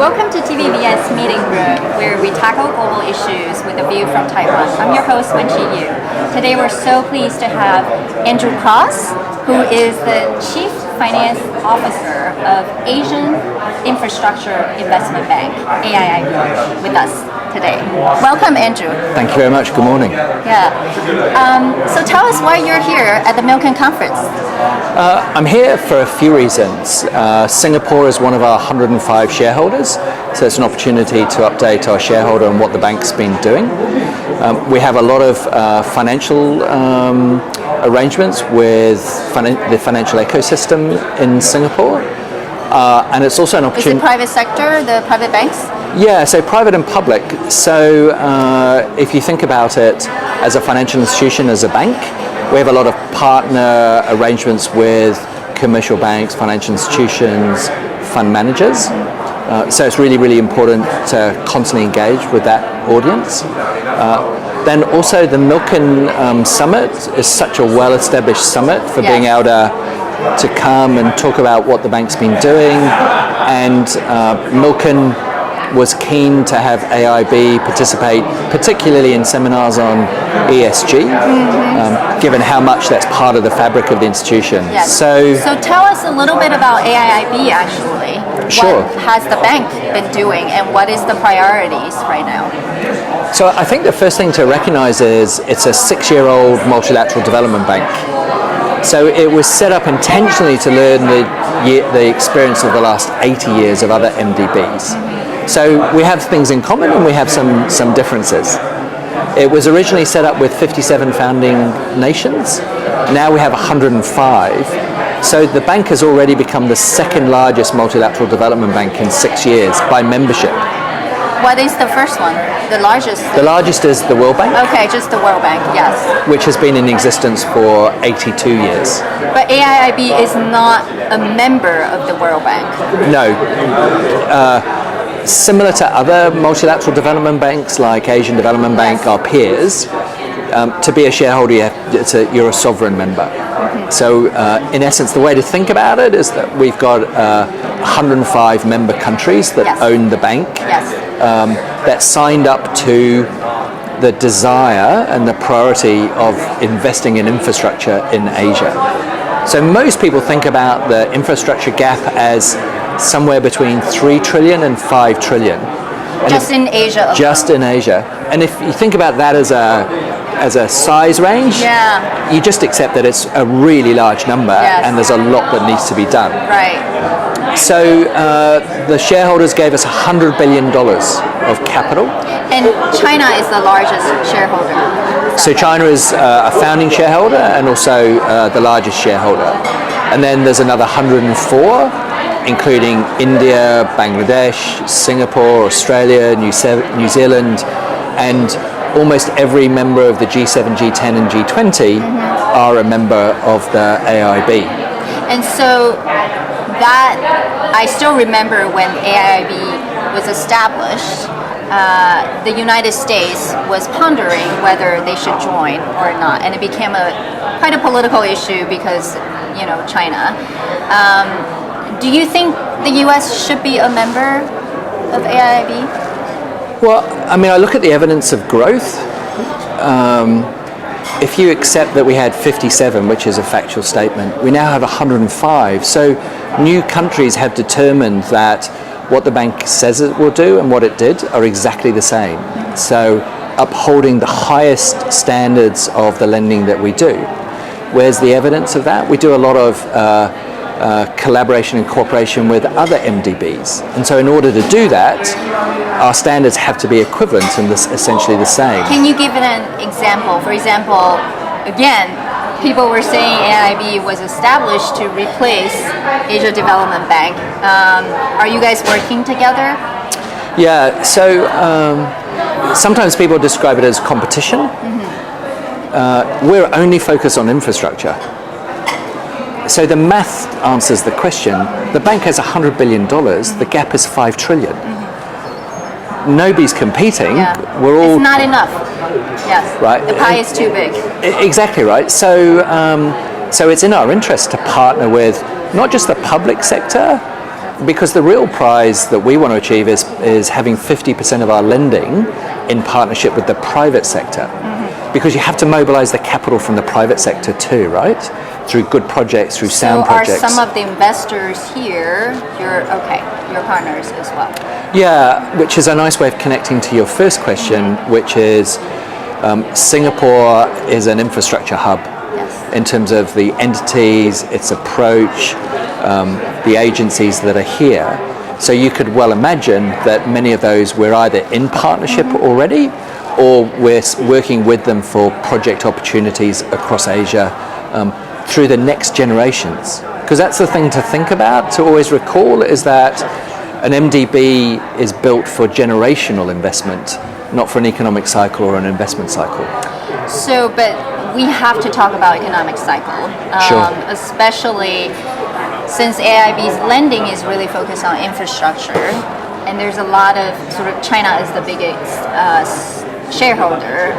Welcome to TVBS Meeting Room, where we tackle global issues with a view from Taiwan. I'm your host, Wen-Chi Yu. Today we're so pleased to have Andrew Cross, who is the Chief Finance Officer of Asian Infrastructure Investment Bank, AIIB, with us today. Welcome, Andrew. Thank you very much. Good morning. Yeah. So tell us why you're here at the Milken Conference. I'm here for a few reasons. Singapore is one of our 105 shareholders, so it's an opportunity to update our shareholder on what the bank's been doing. We have a lot of financial arrangements with the financial ecosystem in Singapore, and it's also an opportunity. Is it private sector, the private banks? Yeah, so private and public. So if you think about it as a financial institution, as a bank, we have a lot of partner arrangements with commercial banks, financial institutions, fund managers. So it's really, really important to constantly engage with that audience. Then also the Milken Summit is such a well-established summit for being able to come and talk about what the bank's been doing. And Milken was keen to have AIIB participate, particularly in seminars on ESG, given how much that's part of the fabric of the institution. Yes. So tell us a little bit about AIIB actually. Sure. What has the bank been doing and what is the priorities right now? So I think the first thing to recognize is it's a 6-year-old multilateral development bank. So it was set up intentionally to learn the experience of the last 80 years of other MDBs. So we have things in common and we have some differences. It was originally set up with 57 founding nations. Now we have 105. So the bank has already become the second largest multilateral development bank in 6 years by membership. What is the first one? The largest? The largest is the World Bank. Okay, just the World Bank, yes. Which has been in existence for 82 years. But AIIB is not a member of the World Bank. No. Similar to other multilateral development banks like Asian Development Bank, our peers, to be a shareholder, you're a sovereign member. So in essence, the way to think about it is that we've got 105 member countries that own the bank, that signed up to the desire and the priority of investing in infrastructure in Asia. So most people think about the infrastructure gap as somewhere between 3 trillion and 5 trillion. Just in Asia alone. Just in Asia. And if you think about that as a size range, you just accept that it's a really large number and there's a lot that needs to be done. Right. So the shareholders gave us $100 billion of capital. And China is the largest shareholder. So China is a founding shareholder and also the largest shareholder. And then there's another 104, including India, Bangladesh, Singapore, Australia, New Zealand, and almost every member of the G7, G10, and G20 are a member of the AIIB. And so that, I still remember when AIIB was established, the United States was pondering whether they should join or not, and it became quite a political issue because, China. Do you think the U.S. should be a member of AIIB? Well, I mean, I look at the evidence of growth. If you accept that we had 57, which is a factual statement, we now have 105. So new countries have determined that what the bank says it will do and what it did are exactly the same. So upholding the highest standards of the lending that we do. Where's the evidence of that? We do a lot of collaboration and cooperation with other MDBs. And so in order to do that, our standards have to be equivalent and essentially the same. Can you give an example? For example, again, people were saying AIIB was established to replace Asia Development Bank. Are you guys working together? Yeah, so sometimes people describe it as competition. We're only focused on infrastructure. So the math answers the question. The bank has $100 billion, the gap is 5 trillion. Nobody's competing. We're all. It's not enough. Yes. Right. The pie is too big. Exactly right. So it's in our interest to partner with not just the public sector, Because the real prize that we want to achieve is having 50% of our lending in partnership with the private sector. Because you have to mobilize the capital from the private sector too, right? Through good projects, through sound projects. So are some of the investors here your partners as well? Yeah, which is a nice way of connecting to your first question, which is Singapore is an infrastructure hub in terms of the entities, its approach, the agencies that are here. So you could well imagine that many of those we're either in partnership already, or we're working with them for project opportunities across Asia through the next generations. Because that's the thing to think about, to always recall, is that an MDB is built for generational investment, not for an economic cycle or an investment cycle. So, but we have to talk about economic cycle, especially since AIIB's lending is really focused on infrastructure, and there's a lot of China is the biggest shareholder.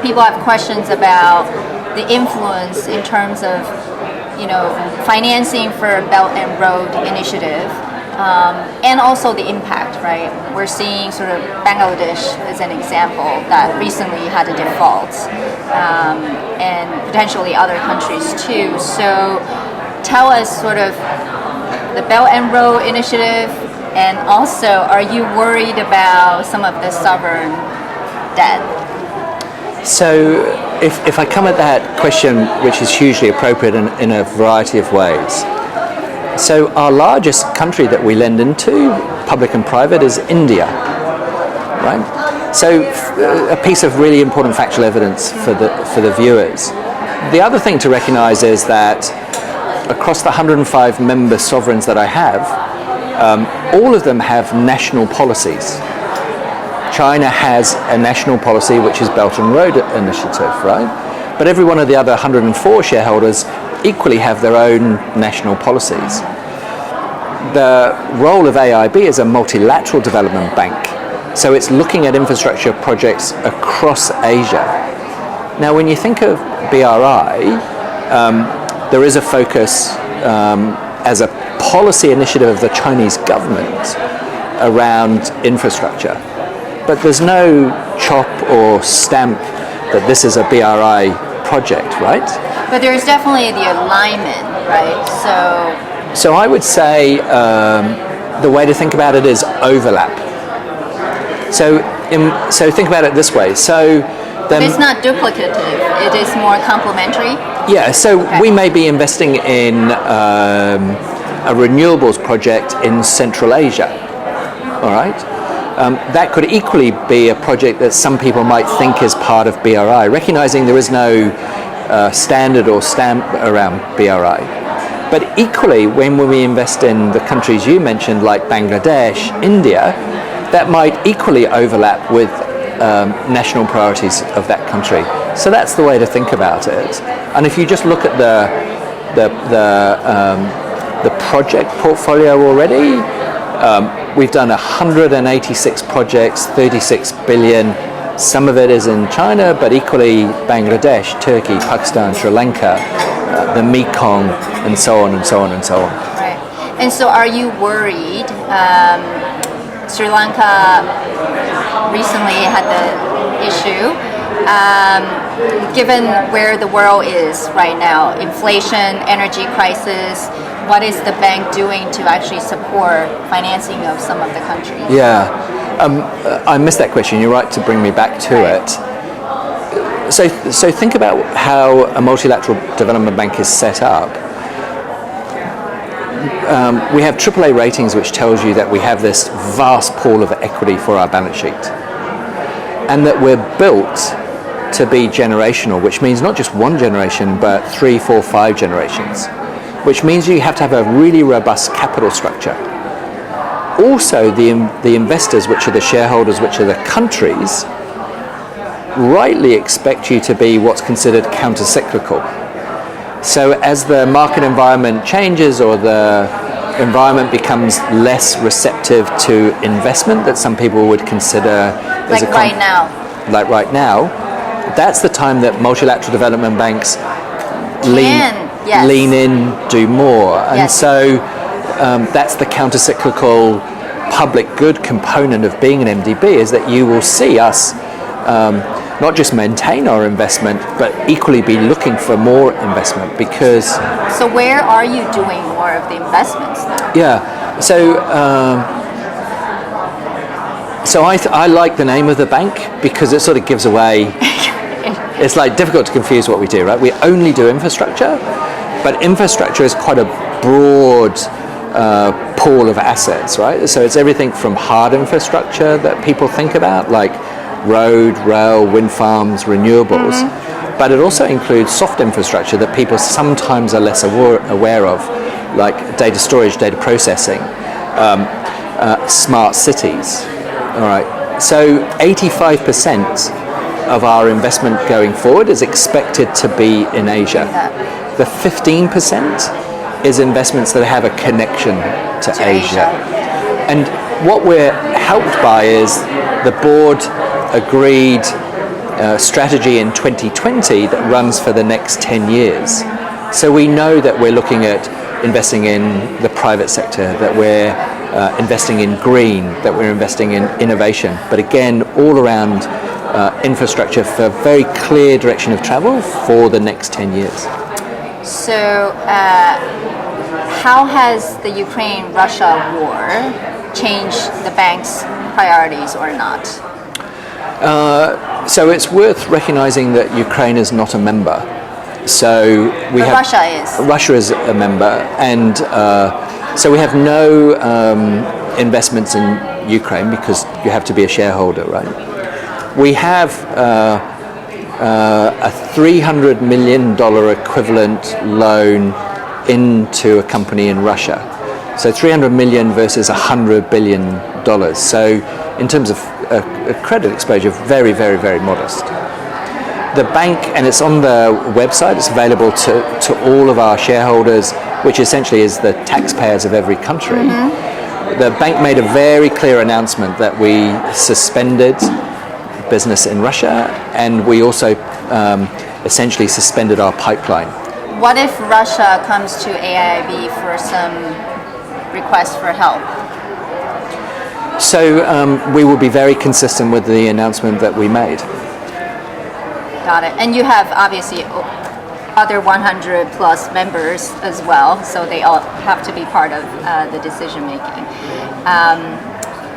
People have questions about the influence in terms of, financing for Belt and Road Initiative, and also the impact, right? We're seeing Bangladesh as an example that recently had a default, and potentially other countries too. So tell us the Belt and Road Initiative, and also are you worried about some of the sovereign debt? So if I come at that question, which is hugely appropriate in a variety of ways. So our largest country that we lend into, public and private, is India, right? So a piece of really important factual evidence for the viewers. The other thing to recognize is that across the 105 member sovereigns that I have, all of them have national policies. China has a national policy, which is Belt and Road Initiative, right? But every one of the other 104 shareholders equally have their own national policies. The role of AIIB is a multilateral development bank. So it's looking at infrastructure projects across Asia. Now, when you think of BRI, there is a focus as a policy initiative of the Chinese government around infrastructure. But there's no chop or stamp that this is a BRI project, right? But there's definitely the alignment, right? So I would say the way to think about it is overlap. So think about it this way. But it's not duplicative. It is more complementary. Yeah. So we may be investing in a renewables project in Central Asia. All right. That could equally be a project that some people might think is part of BRI, recognizing there is no standard or stamp around BRI. But equally, when we invest in the countries you mentioned, like Bangladesh, India, that might equally overlap with national priorities of that country. So that's the way to think about it. And if you just look at the project portfolio already, we've done 186 projects, 36 billion. Some of it is in China, but equally Bangladesh, Turkey, Pakistan, Sri Lanka, the Mekong, and so on and so on and so on. Right. And so are you worried? Sri Lanka recently had the issue. Given where the world is right now, inflation, energy crisis, what is the bank doing to actually support financing of some of the countries? Yeah, I missed that question. You're right to bring me back to it. So think about how a multilateral development bank is set up. We have AAA ratings, which tells you that we have this vast pool of equity for our balance sheet, and that we're built to be generational, which means not just one generation, but 3, 4, 5 generations, which means you have to have a really robust capital structure. Also, the investors, which are the shareholders, which are the countries, rightly expect you to be what's considered counter-cyclical. So as the market environment changes or the environment becomes less receptive to investment that some people would consider as right now. Like right now, that's the time that multilateral development banks lean in, do more. And so that's the counter-cyclical public good component of being an MDB, is that you will see us not just maintain our investment, but equally be looking for more investment because... So where are you doing more of the investments now? Yeah, so I like the name of the bank because it sort of gives away... It's like difficult to confuse what we do, right? We only do infrastructure, but infrastructure is quite a broad pool of assets, right? So it's everything from hard infrastructure that people think about, like road, rail, wind farms, renewables, but it also includes soft infrastructure that people sometimes are less aware of, like data storage, data processing, smart cities. All right. So 85% of our investment going forward is expected to be in Asia. The 15% is investments that have a connection to Asia. And what we're helped by is the board agreed strategy in 2020 that runs for the next 10 years. So we know that we're looking at investing in the private sector, that we're investing in green, that we're investing in innovation, but again, all around infrastructure for a very clear direction of travel for the next 10 years. So how has the Ukraine-Russia war changed the bank's priorities or not? So it's worth recognizing that Ukraine is not a member. So Russia is a member, and so we have no investments in Ukraine because you have to be a shareholder, right? We have a $300 million equivalent loan into a company in Russia. So 300 million versus $100 billion. So in terms of credit exposure, very, very, very modest. The bank, and it's on the website, it's available to all of our shareholders, which essentially is the taxpayers of every country. The bank made a very clear announcement that we suspended business in Russia, and we also essentially suspended our pipeline. What if Russia comes to AIIB for some requests for help? So we will be very consistent with the announcement that we made. Got it. And you have obviously other 100 plus members as well, so they all have to be part of the decision making.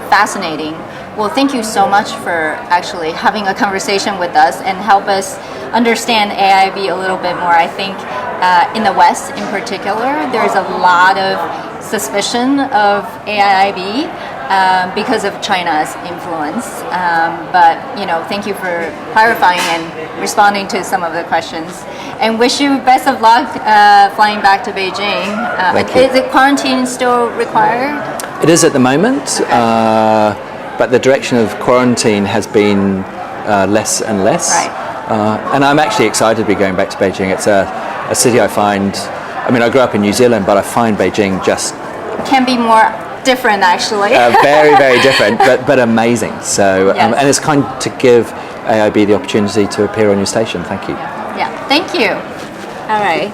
Fascinating. Well, thank you so much for actually having a conversation with us and help us understand AIIB a little bit more. I think in the West in particular, there's a lot of suspicion of AIIB because of China's influence. But, thank you for clarifying and responding to some of the questions. And wish you best of luck flying back to Beijing. Is the quarantine still required? It is at the moment. But the direction of quarantine has been less and less. Right. And I'm actually excited to be going back to Beijing. It's a city I grew up in New Zealand, but I find Beijing just... Can be more different, actually. Very, very different, but amazing. So, yes. And it's kind to give AIIB the opportunity to appear on your station. Thank you. Yeah, thank you. All right.